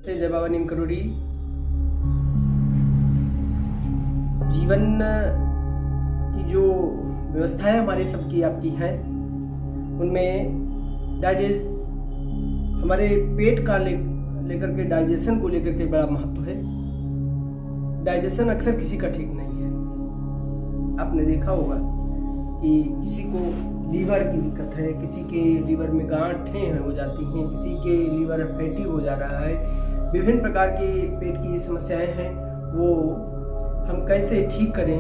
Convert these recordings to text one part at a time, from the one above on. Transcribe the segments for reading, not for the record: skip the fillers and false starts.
जय बाबा नीम करोड़ी। जीवन की जो व्यवस्थाएं हमारे सबकी आपकी हैं, उनमें हमारे पेट का लेकर के डाइजेशन को लेकर के बड़ा महत्व है। डाइजेशन अक्सर किसी का ठीक नहीं है। आपने देखा होगा कि किसी को लीवर की दिक्कत है, किसी के लीवर में गांठें हो जाती हैं, किसी के लीवर फैटी हो जा रहा है। विभिन्न प्रकार की पेट की समस्याएं हैं, वो हम कैसे ठीक करें,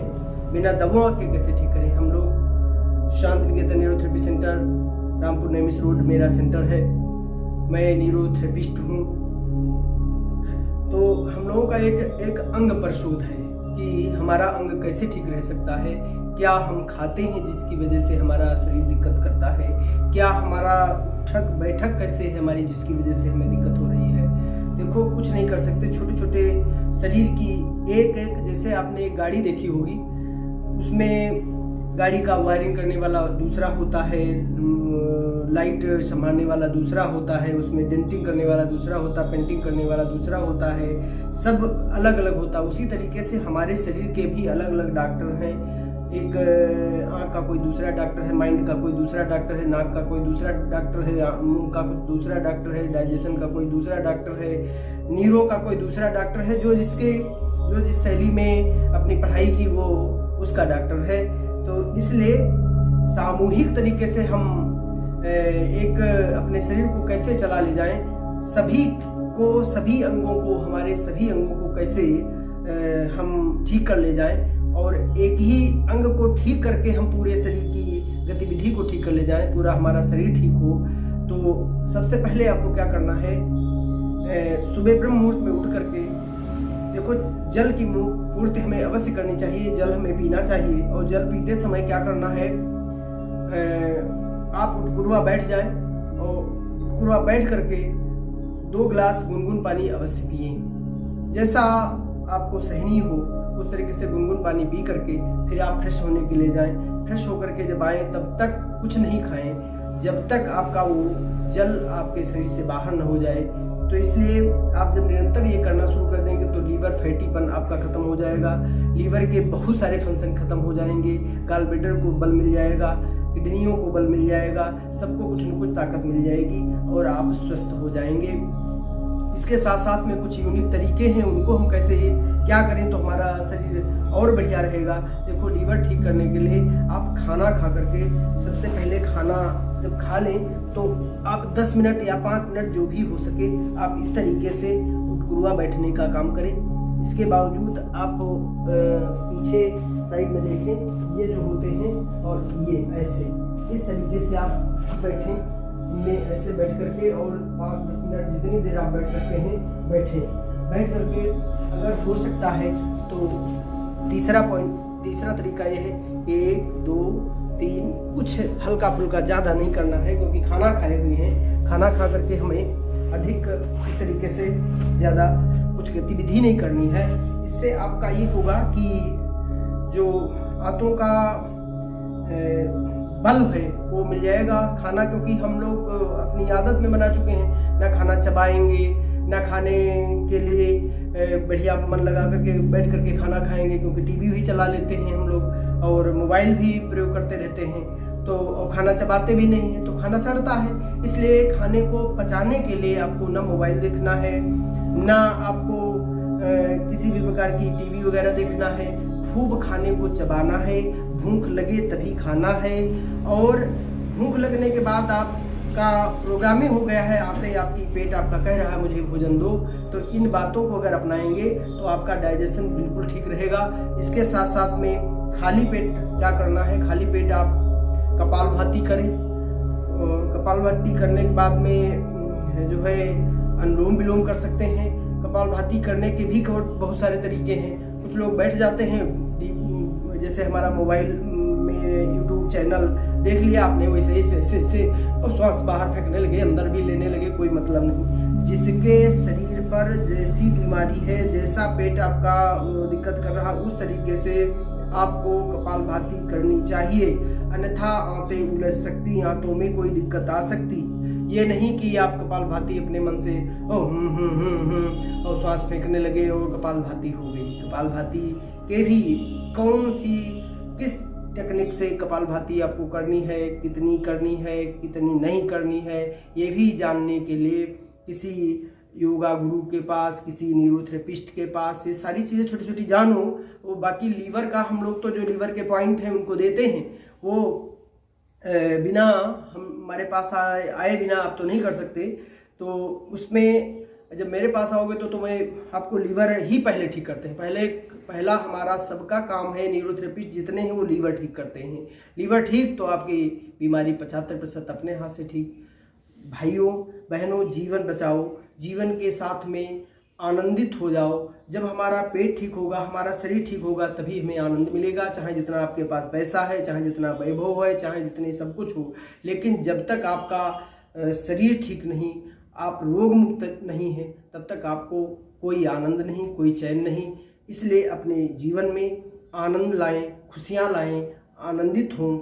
बिना दवाओं के कैसे ठीक करें। हम लोग शांत निकेतन न्यूरोथेरेपी सेंटर, रामपुर नेमिस रोड मेरा सेंटर है। मैं न्यूरोथेरेपिस्ट हूँ। तो हम लोगों का एक अंग पर शोध है कि हमारा अंग कैसे ठीक रह सकता है। क्या हम खाते हैं जिसकी वजह से हमारा शरीर दिक्कत करता है, क्या हमारा उठक बैठक कैसे है हमारी जिसकी वजह से हमें दिक्कत हो रही है। देखो, कुछ नहीं कर सकते। छोटे छोटे शरीर की एक जैसे आपने एक गाड़ी देखी होगी, उसमें गाड़ी का वायरिंग करने वाला दूसरा होता है, लाइट संभालने वाला दूसरा होता है, उसमें डेंटिंग करने वाला दूसरा होता है, पेंटिंग करने वाला दूसरा होता है, सब अलग अलग होता है। उसी तरीके से हमारे शरीर के भी अलग अलग डॉक्टर हैं। एक आँख का कोई दूसरा डॉक्टर है, माइंड का कोई दूसरा डॉक्टर है, नाक का कोई दूसरा डॉक्टर है, मुंह का कोई दूसरा डॉक्टर है, डाइजेशन का कोई दूसरा डॉक्टर है, न्यूरो का कोई दूसरा डॉक्टर है, जो जिस शैली में अपनी पढ़ाई की वो उसका डॉक्टर है। तो इसलिए सामूहिक तरीके से हम एक अपने शरीर को कैसे चला ले जाएं, सभी अंगों को, हमारे सभी अंगों को कैसे हम ठीक कर ले जाएं, और एक ही अंग को ठीक करके हम पूरे शरीर की गतिविधि को ठीक कर ले जाएं, पूरा हमारा शरीर ठीक हो। तो सबसे पहले आपको क्या करना है, सुबह ब्रह्म मुहूर्त में उठ करके देखो, जल की पूर्ति हमें अवश्य करनी चाहिए, जल हमें पीना चाहिए। और जल पीते समय क्या करना है, आप उठकुरवा बैठ जाएं और उठकुरवा बैठ करके 2 गिलास गुनगुन पानी अवश्य पिए। जैसा आपको सहनीय हो उस तरीके से गुनगुन पानी पी करके फिर आप फ्रेश होने के लिए जाएं। फ्रेश होकर के जब आएँ तब तक कुछ नहीं खाएं जब तक आपका वो जल आपके शरीर से बाहर न हो जाए। तो इसलिए आप जब निरंतर ये करना शुरू कर देंगे तो लीवर फैटीपन आपका खत्म हो जाएगा, लीवर के बहुत सारे फंक्शन खत्म हो जाएंगे, गॉल ब्लैडर को बल मिल जाएगा, किडनियों को बल मिल जाएगा, सबको कुछ न कुछ ताकत मिल जाएगी और आप स्वस्थ हो जाएंगे। इसके साथ साथ में कुछ यूनिक तरीके हैं, उनको हम कैसे क्या करें तो हमारा शरीर और बढ़िया रहेगा। देखो, लीवर ठीक करने के लिए आप खाना खा करके, सबसे पहले खाना जब खा लें तो आप 10 मिनट या 5 मिनट जो भी हो सके आप इस तरीके से उठकुरवा बैठने का काम करें। इसके बावजूद आप पीछे साइड में देखें, ये जो होते हैं और ये ऐसे इस तरीके से आप बैठें, में ऐसे बैठ करके और 5-10 मिनट जितनी देर आप बैठ सकते हैं बैठें। बैठ करके अगर हो सकता है तो तीसरा तरीका ये है, 1 2 3 कुछ हल्का फुल्का, ज़्यादा नहीं करना है क्योंकि खाना खाए हुए हैं। खाना खा करके हमें अधिक इस तरीके से ज़्यादा कुछ गतिविधि नहीं करनी है। इससे आपका ये होगा कि जो हाथों का बल है वो मिल जाएगा। खाना, क्योंकि हम लोग अपनी आदत में बना चुके हैं, ना खाना चबाएंगे, ना खाने के लिए बढ़िया मन लगा करके बैठ करके खाना खाएंगे, क्योंकि टीवी भी चला लेते हैं हम लोग और मोबाइल भी प्रयोग करते रहते हैं, तो खाना चबाते भी नहीं है तो खाना सड़ता है। इसलिए खाने को पचाने के लिए आपको ना मोबाइल देखना है, ना आपको किसी भी प्रकार की टीवी वगैरह देखना है। खूब खाने को चबाना है, भूख लगे तभी खाना है, और भूख लगने के बाद आपका प्रोग्राम ही हो गया है, आते ही आपकी पेट आपका कह रहा है मुझे भोजन दो। तो इन बातों को अगर अपनाएंगे तो आपका डाइजेशन बिल्कुल ठीक रहेगा। इसके साथ साथ में खाली पेट क्या करना है, खाली पेट आप कपालभाति करें। कपालभाति करने के बाद में जो है अनुलोम विलोम कर सकते हैं। कपालभाति करने के भी बहुत सारे तरीके हैं। कुछ लोग बैठ जाते हैं, जैसे हमारा मोबाइल में यूट्यूब चैनल देख लिया आपने, वैसे ही और श्वास बाहर फेंकने लगे, अंदर भी लेने लगे, कोई मतलब नहीं। जिसके शरीर पर जैसी बीमारी है, जैसा पेट आपका दिक्कत कर रहा, उस तरीके से आपको कपालभाति करनी चाहिए, अन्यथा आंतें उलझ सकती, आंतों में कोई दिक्कत आ सकती। ये नहीं कि आप कपालभाति अपने मन से और श्वास फेंकने लगे और कपालभाति हो गई। कपालभाति के भी कौन सी किस टेक्निक से कपालभाति आपको करनी है, कितनी करनी है, कितनी नहीं करनी है, ये भी जानने के लिए किसी योगा गुरु के पास, किसी न्यूरोथेरेपिस्ट के पास ये सारी चीज़ें छोटी छोटी जानो। वो बाकी लीवर का हम लोग तो जो लीवर के पॉइंट हैं उनको देते हैं, वो बिना हमारे पास आए बिना आप तो नहीं कर सकते। तो उसमें जब मेरे पास आओगे तो मैं आपको लीवर ही पहले ठीक करते हैं। पहला हमारा सबका काम है, न्यूरोथेरेपिस्ट जितने हैं वो लीवर ठीक करते हैं। लीवर ठीक तो आपकी बीमारी 75% अपने हाथ से ठीक। भाइयों बहनों, जीवन बचाओ, जीवन के साथ में आनंदित हो जाओ। जब हमारा पेट ठीक होगा, हमारा शरीर ठीक होगा, तभी हमें आनंद मिलेगा। चाहे जितना आपके पास पैसा है, चाहे जितना वैभव है, चाहे जितने सब कुछ हो, लेकिन जब तक आपका शरीर ठीक नहीं, आप रोग मुक्त नहीं हैं, तब तक आपको कोई आनंद नहीं, कोई चैन नहीं। इसलिए अपने जीवन में आनंद लाएं, खुशियां लाएं, आनंदित हों।